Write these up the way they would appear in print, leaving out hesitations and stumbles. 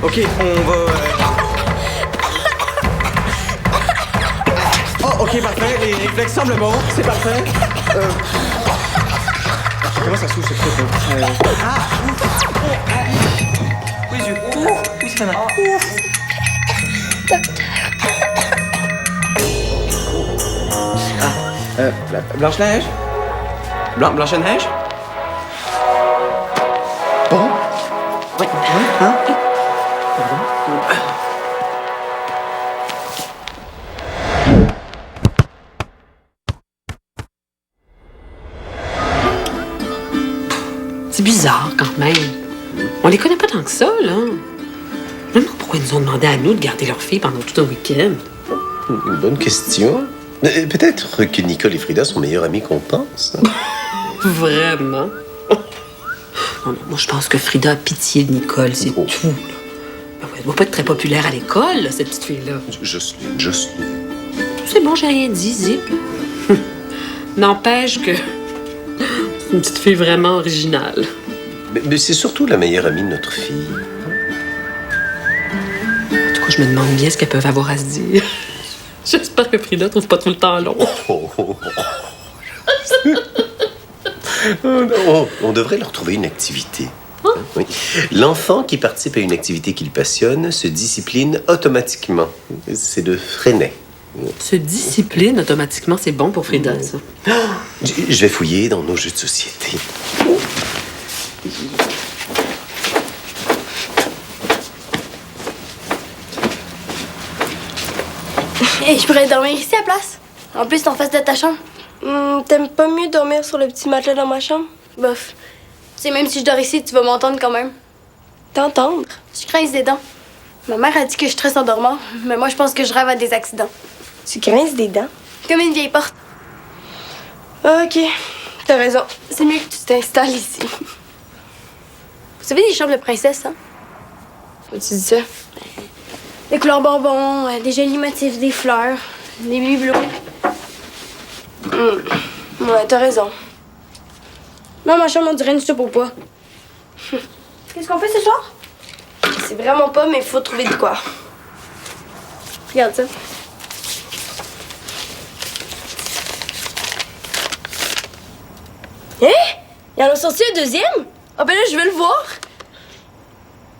Ok, on va... Oh, ok, parfait. Les réflexes semblent bons. C'est parfait. Comment ça s'ouvre, ce truc, là? Oui, les yeux. Oui, ça fait mal. Blanche-Neige? Blanche-Neige? Bon? Oui. Hein? C'est bizarre, quand même. On les connaît pas tant que ça, là. Je me demande pourquoi ils nous ont demandé à nous de garder leur fille pendant tout un week-end. Une bonne question. Peut-être que Nicole et Frida sont meilleurs amis qu'on pense. Vraiment? Non, moi, je pense que Frida a pitié de Nicole, c'est tout, là. Ben ouais, elle doit pas être très populaire à l'école, là, cette petite fille-là. Jocelyne. C'est bon, j'ai rien dit, zip. N'empêche que c'est une petite fille vraiment originale. Mais c'est surtout la meilleure amie de notre fille. En tout cas, je me demande bien ce qu'elles peuvent avoir à se dire. J'espère que Frida trouve pas tout le temps long. On devrait leur trouver une activité. Oui. L'enfant qui participe à une activité qu'il passionne se discipline automatiquement. C'est de Freinet. Se discipline automatiquement, c'est bon pour Frida, ça. Je vais fouiller dans nos jeux de société. Hey, je pourrais dormir ici à la place. En plus, t'es en face de ta chambre. T'aimes pas mieux dormir sur le petit matelas dans ma chambre? Bof. Tu sais, même si je dors ici, tu vas m'entendre quand même. T'entendre? Je grince des dents. Ma mère a dit que je stresse en dormant, mais moi, je pense que je rêve à des accidents. Tu grinces des dents? Comme une vieille porte. Ok, t'as raison. C'est mieux que tu t'installes ici. Vous savez, des chambres de princesse, hein? Tu dis ça? Des couleurs bonbons, des jolis motifs, des fleurs, des bibelots. Ouais, t'as raison. Non, ma chambre, on dirait une soupe au pois. Qu'est-ce qu'on fait ce soir? Je sais vraiment pas, mais il faut trouver de quoi. Regarde ça. Hein? Il en a sorti un deuxième? Ah ben là, je veux le voir.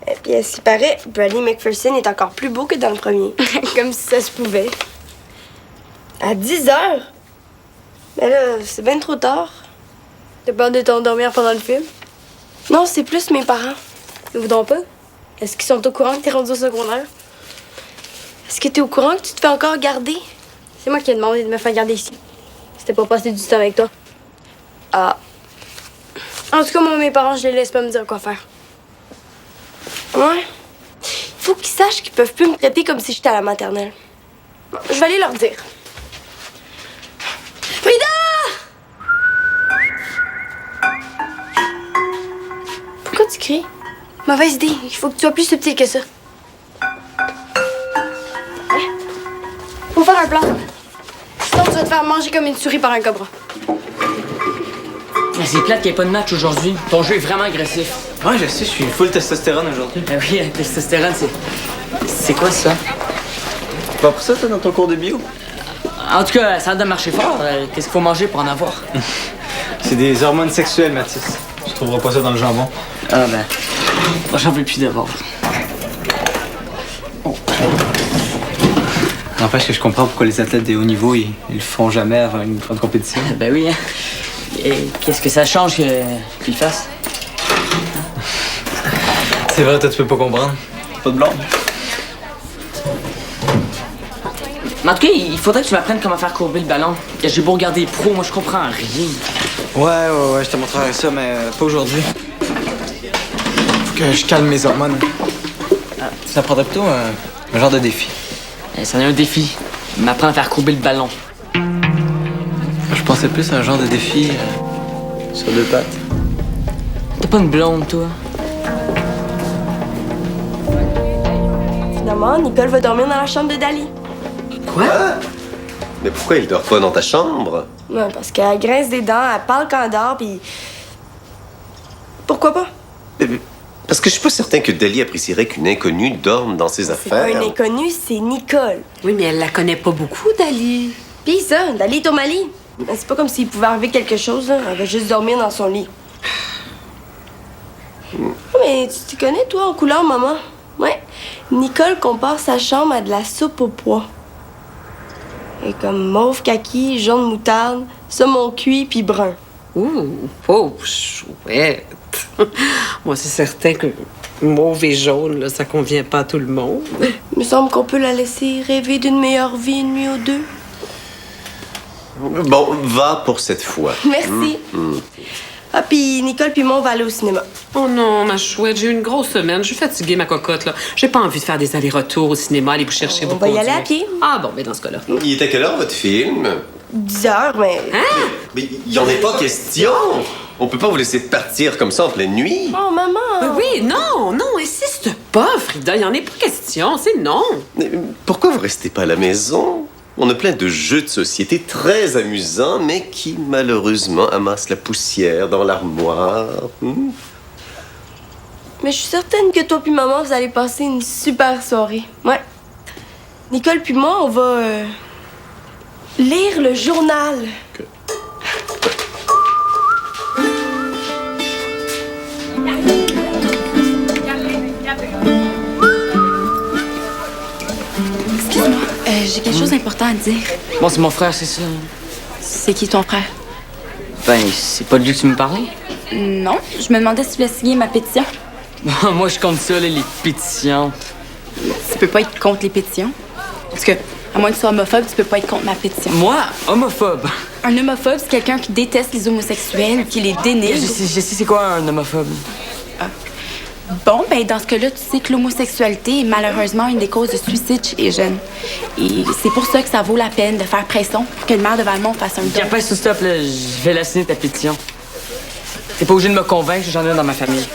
Et puis, à ce qui paraît, Bradley McPherson est encore plus beau que dans le premier. Comme si ça se pouvait. À 10 heures? Mais là, c'est bien trop tard. T'as peur de t'endormir pendant le film? Non, c'est plus mes parents. Ils voudront pas? Est-ce qu'ils sont au courant que t'es rendu au secondaire? Est-ce que t'es au courant que tu te fais encore garder? C'est moi qui ai demandé de me faire garder ici. C'était pour passer du temps avec toi. Ah. En tout cas, moi, mes parents, je les laisse pas me dire quoi faire. Ouais. Faut qu'ils sachent qu'ils peuvent plus me traiter comme si j'étais à la maternelle. Bon, je vais aller leur dire. Frida! Pourquoi tu cries? Mauvaise idée. Il faut que tu sois plus subtil que ça. Faut faire un plan. Sinon, tu vas te faire manger comme une souris par un cobra. C'est plate qu'il n'y ait pas de match aujourd'hui. Ton jeu est vraiment agressif. Ouais, je sais, je suis full testostérone aujourd'hui. Ben oui, la testostérone, c'est quoi ça? Tu vas pour ça, toi, dans ton cours de bio? En tout cas, ça a de marcher fort. Qu'est-ce qu'il faut manger pour en avoir? C'est des hormones sexuelles, Mathis. Tu trouveras pas ça dans le jambon. Ah ben, moi j'en veux plus d'abord. N'empêche que je comprends pourquoi les athlètes de haut niveau, ils le font jamais avant une grande compétition. Ben oui, hein. Et qu'est-ce que ça change qu'il le fasse? C'est vrai, toi, tu peux pas comprendre. Pas de blonde. Mais en tout cas, il faudrait que tu m'apprennes comment faire courber le ballon. J'ai beau regarder les pros, moi je comprends rien. Ouais, je te montrerai ça, mais pas aujourd'hui. Faut que je calme mes hormones. Ça prendrait plutôt un genre de défi. C'en est un défi. M'apprendre à faire courber le ballon. Je pensais plus à un genre de défi sur deux pattes. T'as pas une blonde, toi? Finalement, Nicole va dormir dans la chambre de Dali. Quoi? Mais pourquoi il dort pas dans ta chambre? Ouais, parce qu'elle grince des dents, elle parle quand elle dort, puis... Pourquoi pas? Parce que je suis pas certain que Dali apprécierait qu'une inconnue dorme dans ses C'est pas affaires. une inconnue, c'est Nicole. Oui, mais elle la connaît pas beaucoup, Dali. Pis ça, Dali est au Mali. C'est pas comme s'il pouvait arriver quelque chose, là. Elle va juste dormir dans son lit. Mais tu te connais, toi, en couleur, maman? Ouais. Nicole compare sa chambre à de la soupe au pois. Et comme mauve kaki, jaune moutarde, saumon cuit puis brun. Ouh, oh, chouette. Moi, c'est certain que mauve et jaune, là, ça convient pas à tout le monde. Il me semble qu'on peut la laisser rêver d'une meilleure vie une nuit ou deux. Bon, va pour cette fois. Merci. Ah, puis Nicole puis moi, on va aller au cinéma. Oh non, ma chouette, j'ai eu une grosse semaine. Je suis fatiguée, ma cocotte, là. J'ai pas envie de faire des allers-retours au cinéma, aller vous chercher On vous va y conduire. aller à pied. Ah bon, mais dans ce cas-là. Il est à quelle heure, votre film? 10 heures, mais... Mais il y en est pas question! On peut pas vous laisser partir comme ça en pleine nuit. Oh, maman! Oui, non, insiste pas, Frida. Il y en est pas question, c'est non. Mais pourquoi vous restez pas à la maison? On a plein de jeux de société très amusants, mais qui malheureusement amassent la poussière dans l'armoire. Mais je suis certaine que toi puis maman, vous allez passer une super soirée. Ouais. Nicole puis moi, on va lire le journal. Excuse-moi, j'ai quelque chose d'important à te dire. Bon, c'est mon frère, c'est ça. C'est qui ton frère? Ben, c'est pas de lui que tu me parlais? Non, je me demandais si tu voulais signer ma pétition. Moi, je compte ça, là, les pétitions. Tu peux pas être contre les pétitions. Parce que, à moins que tu sois homophobe, tu peux pas être contre ma pétition. Moi, homophobe. Un homophobe, c'est quelqu'un qui déteste les homosexuels, qui les dénigre. Je sais c'est quoi un homophobe. Bon, ben dans ce cas-là, tu sais que l'homosexualité est malheureusement une des causes de suicide chez les jeunes. Et c'est pour ça que ça vaut la peine de faire pression pour que le maire de Valmont fasse un don. Capaz, tout stop, là, je vais la signer ta pétition. T'es pas obligé de me convaincre, j'en ai un dans ma famille.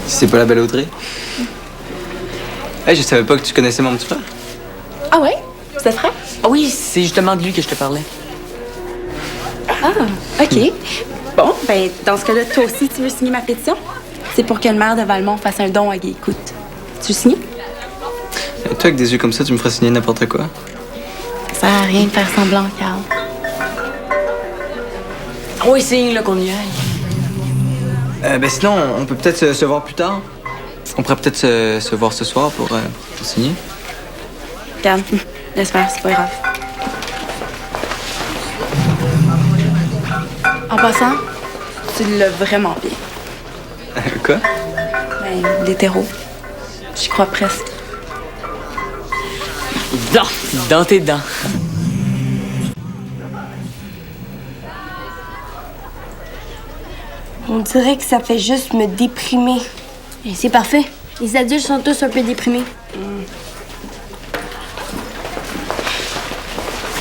C'est pas la belle Audrey? Hey, je savais pas que tu connaissais mon petit frère. Ah ouais? C'est vrai? Ah oui, c'est justement de lui que je te parlais. Ah, OK. Bon, ben dans ce cas-là, toi aussi, tu veux signer ma pétition? C'est pour que le maire de Valmont fasse un don à Guy Écoute. Tu veux signer? Toi, avec des yeux comme ça, tu me ferais signer n'importe quoi. Ça sert à rien de faire semblant, Carl. Ah oui, signe, là, qu'on y aille. Ben sinon, on peut peut-être se voir plus tard. On pourrait peut-être se voir ce soir pour signer. Regarde, laisse faire, c'est pas grave. En passant, tu l'as vraiment bien. Quoi? Ben, l'hétéro. J'y crois presque. Dans tes dents. On dirait que ça fait juste me déprimer. Et c'est parfait. Les adultes sont tous un peu déprimés.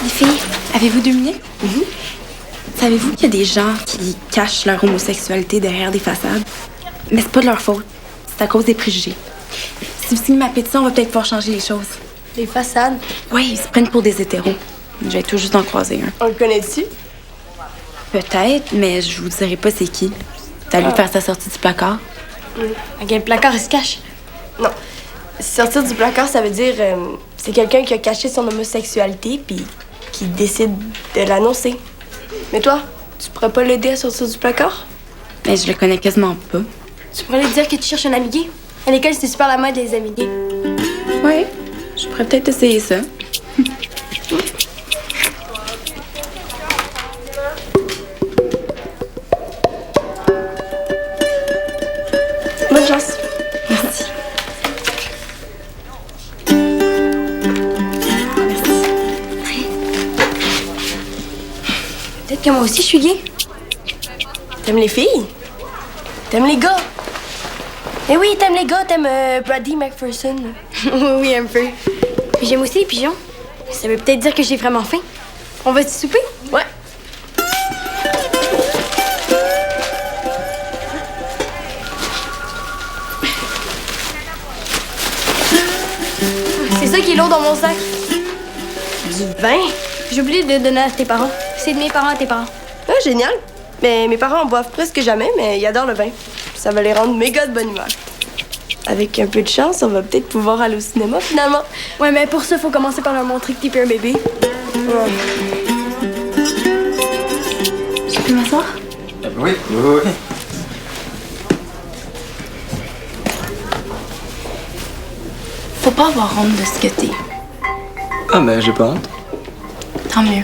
Les filles, avez-vous 2 minutes? Savez-vous qu'il y a des gens qui cachent leur homosexualité derrière des façades? Mais c'est pas de leur faute. C'est à cause des préjugés. Si vous signez ma pétition, on va peut-être pouvoir changer les choses. Les façades. Oui, ils se prennent pour des hétéros. Je vais tout juste en croiser un. On le connaît-tu? Peut-être, mais je vous dirai pas c'est qui. T'as lui faire sa sortie du placard? À quel placard il se cache? Non. Sortir du placard, ça veut dire... c'est quelqu'un qui a caché son homosexualité puis qui décide de l'annoncer. Mais toi, tu pourrais pas l'aider à sortir du placard? Mais je le connais quasiment pas. Tu pourrais lui dire que tu cherches un ami gay? À l'école, c'est super la mode, les amis gays. Oui, je pourrais peut-être essayer ça. Bonne chance. Merci. Peut-être que moi aussi, je suis gay. T'aimes les filles? T'aimes les gars? Eh oui, t'aimes les gars, t'aimes Brady McPherson. Oui, un peu. Puis j'aime aussi les pigeons. Ça veut peut-être dire que j'ai vraiment faim. On va se souper? Ouais. C'est ça qui est lourd dans mon sac. Du vin? J'ai oublié de donner à tes parents. C'est de mes parents à tes parents. Ah, génial. Mais mes parents en boivent presque jamais, mais ils adorent le vin. Ça va les rendre méga de bonne humeur. Avec un peu de chance, on va peut-être pouvoir aller au cinéma, finalement. Ouais, mais pour ça, faut commencer par leur montrer que t'es plus un bébé. Ouais. Je peux m'asseoir? Oui, oui, oui. Faut pas avoir honte de ce que t'es. Ah, mais j'ai pas honte. Tant mieux.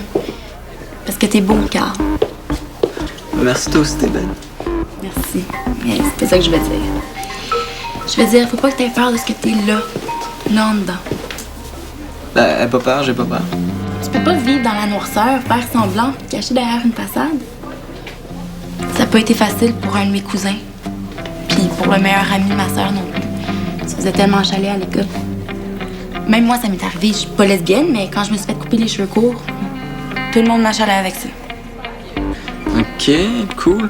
Parce que t'es beau, Carl. Merci, toi aussi, t'es belle. Merci. Mais c'est pas ça que je veux dire. Je veux dire, faut pas que t'aies peur de ce que t'es là. Là en dedans. Ben, pas peur, j'ai pas peur. Tu peux pas vivre dans la noirceur, faire semblant, puis te cacher derrière une façade. Ça a pas été facile pour un de mes cousins. Puis pour le meilleur ami de ma sœur non plus. Ça faisait tellement chalet à l'école. Même moi, ça m'est arrivé. Je suis pas lesbienne, mais quand je me suis fait couper les cheveux courts, tout le monde m'a chalé avec ça. Ok, cool.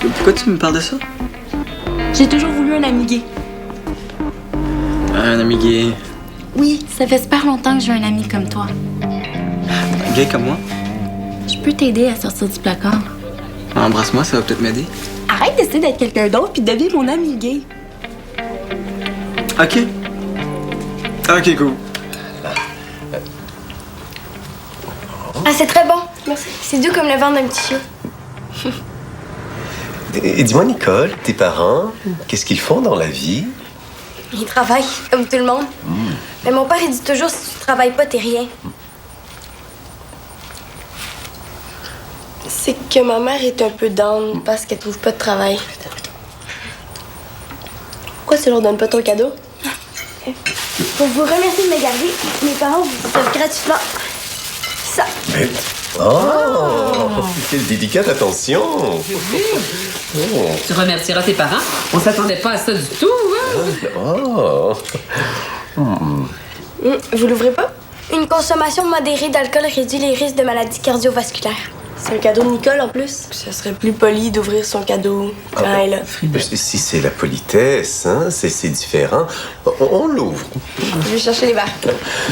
Pourquoi tu me parles de ça? J'ai toujours voulu un ami gay. Un ami gay. Oui, ça fait super longtemps que j'ai un ami comme toi. Gay comme moi? Je peux t'aider à sortir du placard. Embrasse-moi, ça va peut-être m'aider. Arrête d'essayer d'être quelqu'un d'autre puis deviens mon ami gay. Ok. Ok, cool. Ah, c'est très bon. Merci. C'est doux comme le ventre d'un petit chien. Et dis-moi, Nicole, tes parents, qu'est-ce qu'ils font dans la vie? Il travaille, comme tout le monde. Mais mon père, il dit toujours, si tu travailles pas, t'es rien. C'est que ma mère est un peu down parce qu'elle trouve pas de travail. Pourquoi tu leur donnes pas ton cadeau? Pour vous remercier de me garder, mes parents vous offrent gratuitement ça. Oh! Quelle délicate attention! Tu remercieras tes parents. On s'attendait pas à ça du tout, hein? Oh! Vous l'ouvrez pas? Une consommation modérée d'alcool réduit les risques de maladies cardiovasculaires. C'est un cadeau de Nicole en plus. Ça serait plus poli d'ouvrir son cadeau quand elle est là. Si c'est la politesse, hein, c'est différent. On l'ouvre. Je vais chercher les verres.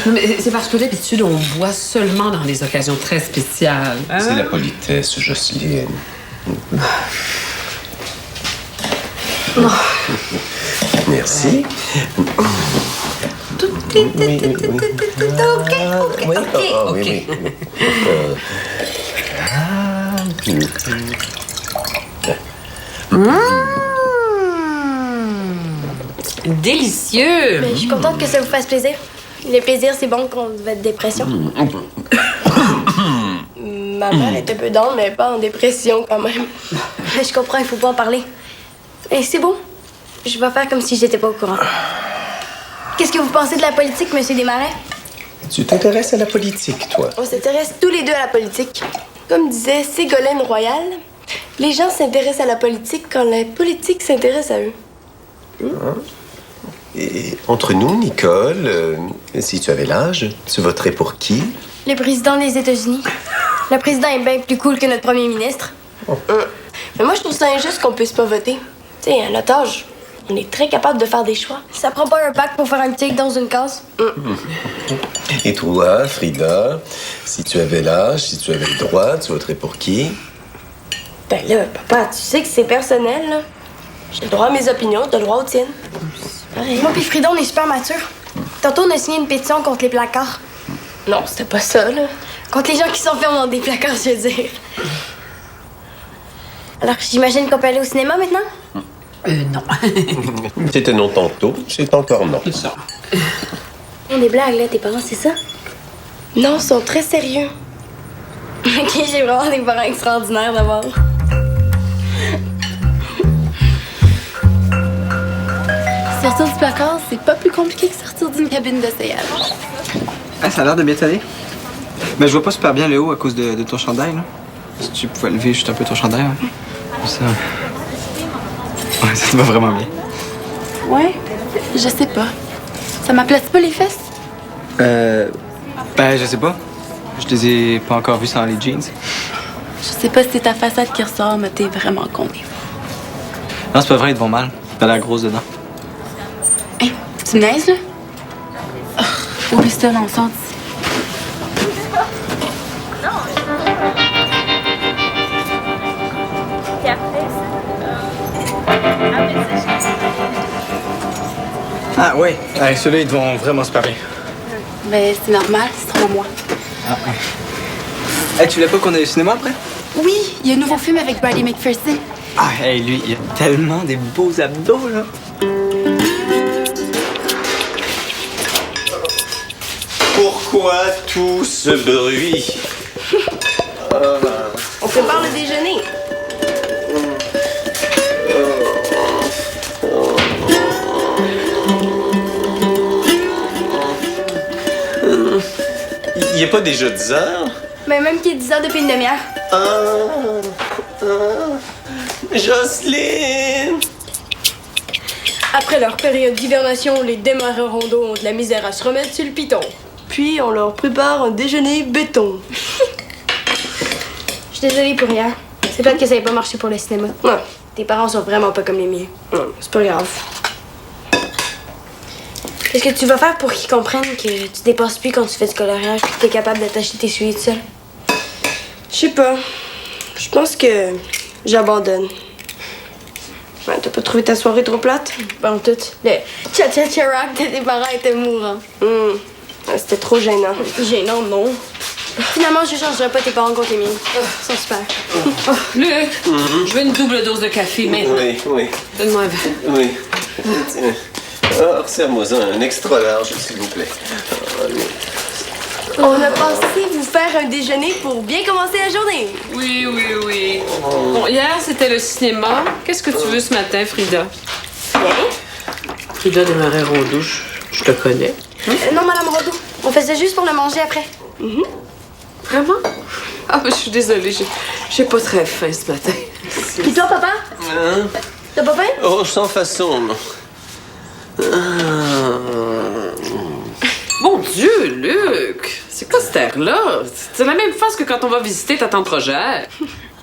Non, mais c'est parce que d'habitude, on boit seulement dans des occasions très spéciales. Hein? C'est la politesse, Jocelyne. Merci. Ok. Délicieux! Mais je suis contente que ça vous fasse plaisir. Le plaisir, c'est bon contre votre dépression. Ma mère est un peu down, mais pas en dépression quand même. Je comprends, il faut pas en parler. Et c'est bon. Je vais faire comme si j'étais pas au courant. Qu'est-ce que vous pensez de la politique, Monsieur Desmarais? Tu t'intéresses à la politique, toi? On s'intéresse tous les deux à la politique. Comme disait Ségolène Royal, les gens s'intéressent à la politique quand la politique s'intéresse à eux. Et entre nous, Nicole, si tu avais l'âge, tu voterais pour qui? Le président des États-Unis. Le président est bien plus cool que notre premier ministre. Mais moi, je trouve ça injuste qu'on puisse pas voter. Tu sais, à notre âge, on est très capable de faire des choix. Ça prend pas un pack pour faire un tic dans une case. Et toi, Frida, si tu avais l'âge, si tu avais le droit, tu voterais pour qui? Ben là, papa, tu sais que c'est personnel, là. J'ai le droit à mes opinions, t'as le droit aux tiennes. Pareil. Moi puis Frida, on est super matures. Tantôt, on a signé une pétition contre les placards. Non, c'était pas ça, là. Contre les gens qui s'enferment dans des placards, je veux dire. Alors, j'imagine qu'on peut aller au cinéma maintenant? Non. C'était non tantôt, c'est encore non. C'est ça. On des blagues, là, tes parents, c'est ça? Non, ils sont très sérieux. Ok, j'ai vraiment des parents extraordinaires d'abord. Sortir du placard, c'est pas plus compliqué que sortir d'une cabine d'essayage. Ah, ça a l'air de bien t'aller. Mais je vois pas super bien le haut à cause de ton chandail, là. Si tu pouvais lever juste un peu ton chandail, ouais. Comme ça. Ouais, ça te va vraiment bien. Ouais, je sais pas. Ça m'aplatit pas les fesses? Ben, je sais pas. Je les ai pas encore vus sans les jeans. Je sais pas si c'est ta façade qui ressort, mais t'es vraiment con des fois. Non, c'est pas vrai, ils te vont mal. T'as l'air grosse dedans. Hein, tu me niaises, là? Oh, oublie ça, là, on sort d'ici. Ah ouais, ceux-là, ils vont vraiment super bien. Ben, c'est normal, c'est trop à moi. Hey, tu voulais pas qu'on aille au cinéma après? Oui, il y a un nouveau film avec Bradley McPherson. Ah, hey, lui, il a tellement des beaux abdos, là. Pourquoi tout ce bruit? On prépare le déjeuner. Il est pas déjà 10 heures? Mais même qu'il est 10 heures depuis une demi-heure. Jocelyne! Après leur période d'hivernation, les démarreurs rondeaux ont de la misère à se remettre sur le piton. Puis on leur prépare un déjeuner béton. Je suis désolée pour rien. C'est peut-être que ça n'avait pas marché pour le cinéma. Ouais. Tes parents sont vraiment pas comme les miens. Ouais, c'est pas grave. Qu'est-ce que tu vas faire pour qu'ils comprennent que tu dépasses plus quand tu fais du coloriage et que t'es capable de t'acheter tes souliers tout seul? Je sais pas. Je pense que j'abandonne. Ouais, t'as pas trouvé ta soirée trop plate? Bon, tout. Le cha-cha-cha-rock de tes parents était mourant. Ouais, c'était trop gênant. Gênant, non. Finalement, je changerai pas tes parents contre les miens. Ils sont super. Luc, je veux une double dose de café maintenant. Oui. Donne-moi un verre. Oui. Tiens. Resserre-moi un extra large, s'il vous plaît. On a pensé vous faire un déjeuner pour bien commencer la journée. Oui. Bon, hier, c'était le cinéma. Qu'est-ce que tu veux ce matin, Frida? Frida démarrait Rondeau, je te connais. Non, Madame Rondeau. On faisait juste pour le manger après. Vraiment? Ah, je suis désolée, j'ai pas très faim ce matin. Puis toi, papa? T'as pas faim? Oh, sans façon, non. Mon Dieu, Luc! C'est quoi cette air-là? C'est la même face que quand on va visiter ta tante Rogère.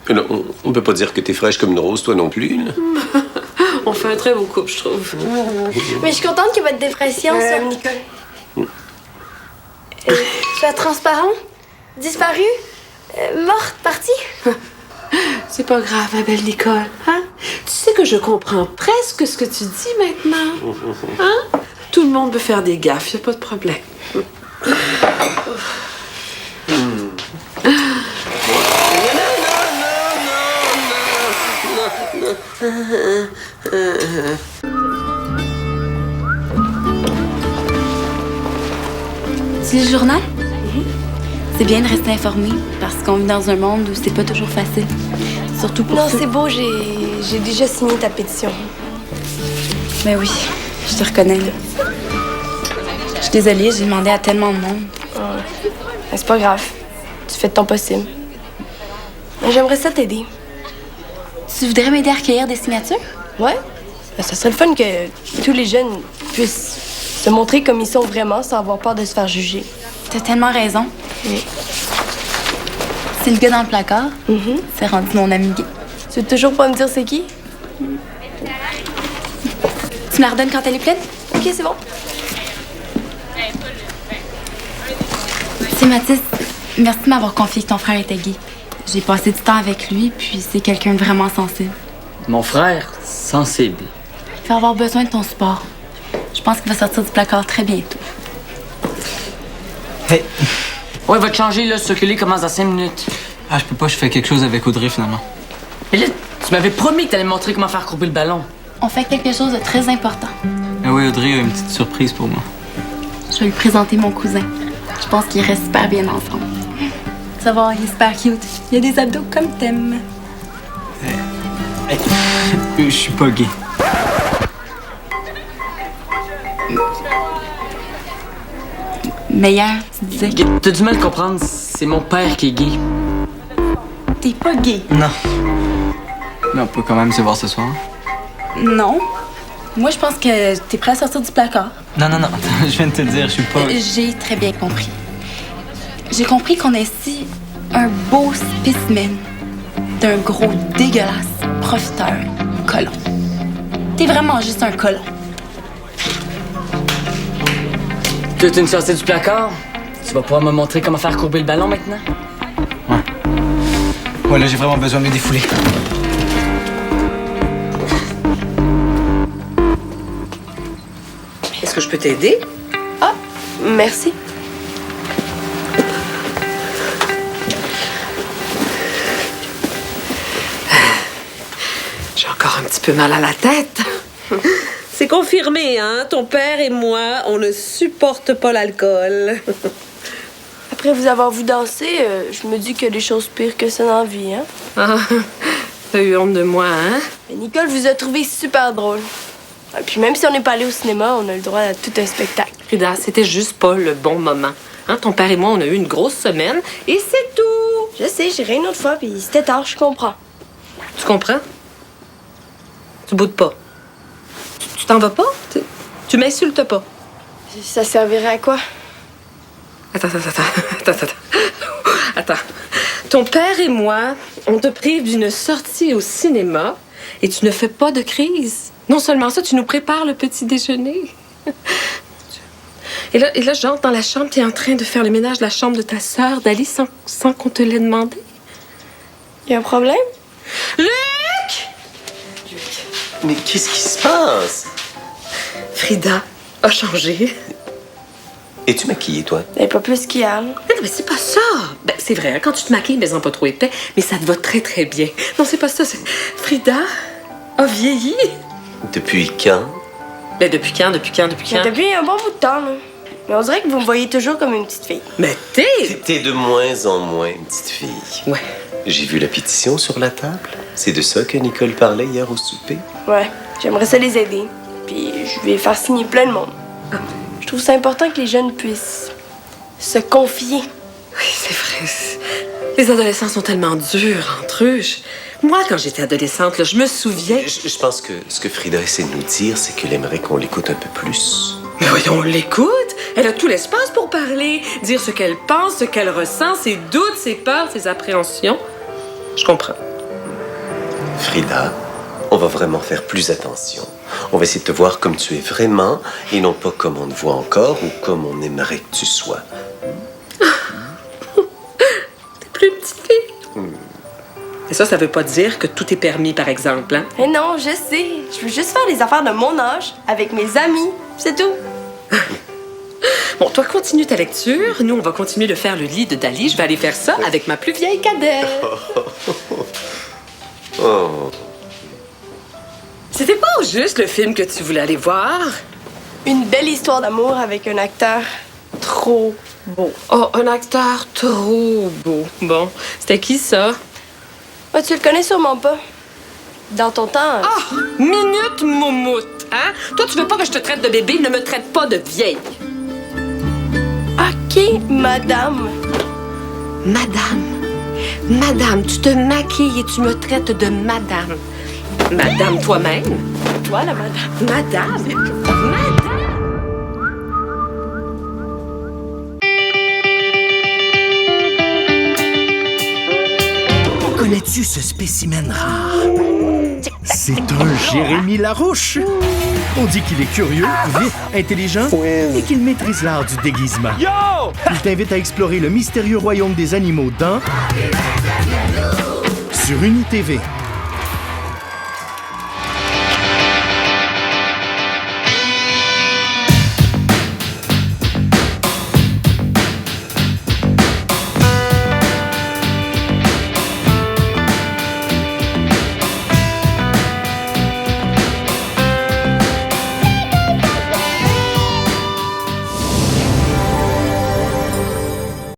Mais non, on peut pas dire que t'es fraîche comme une rose, toi non plus, là. On fait un très beau couple, je trouve. Mais je suis contente que votre dépression soit... Nicole. soit transparent, disparu, morte, partie. C'est pas grave, ma belle Nicole, hein? Tu sais que je comprends presque ce que tu dis maintenant. Hein? Tout le monde peut faire des gaffes, y a pas de problème. Tu lis le journal? C'est bien de rester informé parce qu'on vit dans un monde où c'est pas toujours facile. Surtout pour Non, ceux... c'est beau, j'ai déjà signé ta pétition. Ben oui, je te reconnais, là. Je suis désolée, j'ai demandé à tellement de monde. Mais c'est pas grave. Tu fais de ton possible. Mais j'aimerais ça t'aider. Tu voudrais m'aider à recueillir des signatures? Ouais? Ben, ça serait le fun que tous les jeunes puissent se montrer comme ils sont vraiment sans avoir peur de se faire juger. T'as tellement raison. Oui. C'est le gars dans le placard. C'est rendu mon ami gay. Tu veux toujours pas me dire c'est qui? Tu me la redonnes quand elle est pleine? Ok, c'est bon. Tu sais, Mathis, merci de m'avoir confié que ton frère était gay. J'ai passé du temps avec lui, puis c'est quelqu'un de vraiment sensible. Mon frère, sensible. Il va avoir besoin de ton support. Je pense qu'il va sortir du placard très bientôt. Hey! Ouais, va te changer, là. Circuler commence dans 5 minutes. Ah, je peux pas, je fais quelque chose avec Audrey, finalement. Mais là, tu m'avais promis que t'allais me montrer comment faire courber le ballon. On fait quelque chose de très important. Ah oui, Audrey a une petite surprise pour moi. Je vais lui présenter mon cousin. Je pense qu'ils restent super bien ensemble. Tu vas voir, il est super cute. Il a des abdos comme t'aimes. Hey. Je suis pas gay. Mais hier, tu disais que T'as du mal à comprendre, c'est mon père qui est gay. t'es pas gay. Non. Mais on peut quand même se voir ce soir. Non. Moi, je pense que t'es prêt à sortir du placard. Non, je viens de te dire, je suis pas... J'ai très bien compris. J'ai compris qu'on a ici un beau spécimen d'un gros dégueulasse profiteur colon. T'es vraiment juste un colon. Tu veux une sortie du placard? Tu vas pouvoir me montrer comment faire courber le ballon maintenant? Ouais, là, j'ai vraiment besoin de me défouler. Est-ce Est-ce que je peux t'aider? Ah, merci. J'ai encore un petit peu mal à la tête. C'est confirmé, hein? Ton père et moi, on ne supporte pas l'alcool. Après vous avoir vu danser, je me dis qu'il y a des choses pires que ça dans la vie, hein? Ah, t'as eu honte de moi, hein? Mais Nicole vous a trouvé super drôle. Et puis même si on n'est pas allé au cinéma, on a le droit à tout un spectacle. Frida, c'était juste pas le bon moment. Hein? Ton père et moi, on a eu une grosse semaine et c'est tout. Je sais, j'irai une autre fois, puis c'était tard, je comprends. Tu comprends? Tu boudes pas. Tu t'en vas pas? Tu m'insultes pas. Ça servirait à quoi? Attends. Ton père et moi, on te prive d'une sortie au cinéma et tu ne fais pas de crise. Non seulement ça, tu nous prépares le petit déjeuner. Et là, j'entre dans la chambre, t'es en train de faire le ménage de la chambre de ta sœur, Dali, sans qu'on te l'ait demandé. Y a un problème? Luc! Mais qu'est-ce qui se passe? Frida a changé. Es-tu maquillée, toi? Elle pas plus qu'hier. Mais non, mais c'est pas ça. Ben, c'est vrai, hein, quand tu te maquilles, mais pas trop épais, mais ça te va très, très bien. Non, c'est pas ça. Frida a vieilli. Depuis quand? Ben, depuis quand? Depuis un bon bout de temps, là. Mais on dirait que vous me voyez toujours comme une petite fille. Mais T'es de moins en moins une petite fille. Ouais. J'ai vu la pétition sur la table. C'est de ça que Nicole parlait hier au souper. Ouais, j'aimerais ça les aider. Puis je vais faire signer plein de monde. Je trouve ça important que les jeunes puissent se confier. Oui, c'est vrai. Les adolescents sont tellement durs entre eux. Moi, quand j'étais adolescente, là, je me souviens... Je pense que ce que Frida essaie de nous dire, c'est qu'elle aimerait qu'on l'écoute un peu plus. Mais voyons, on l'écoute. Elle a tout l'espace pour parler, dire ce qu'elle pense, ce qu'elle ressent, ses doutes, ses peurs, ses appréhensions. Je comprends. Frida, on va vraiment faire plus attention. On va essayer de te voir comme tu es vraiment et non pas comme on te voit encore ou comme on aimerait que tu sois. T'es plus une petite fille. Et ça veut pas dire que tout est permis, par exemple, hein? Mais non, je sais. Je veux juste faire des affaires de mon âge avec mes amis. C'est tout. Bon, toi, continue ta lecture. Nous, on va continuer de faire le lit de Dali. Je vais aller faire ça avec ma plus vieille cadette. Oh. C'était pas au juste le film que tu voulais aller voir? Une belle histoire d'amour avec un acteur trop beau. Oh, un acteur trop beau. Bon, c'était qui, ça? Ah, tu le connais sûrement pas. Dans ton temps... Ah! Minute moumoute, hein? Toi, tu veux pas que je te traite de bébé? Ne me traite pas de vieille. OK, madame. Madame, tu te maquilles et tu me traites de madame. Madame toi-même? Toi, la madame. Madame? Connais-tu ce spécimen rare? C'est un Jérémy Larouche. On dit qu'il est curieux, vif, intelligent et qu'il maîtrise l'art du déguisement. Il t'invite à explorer le mystérieux royaume des animaux dans... Sur UniTV.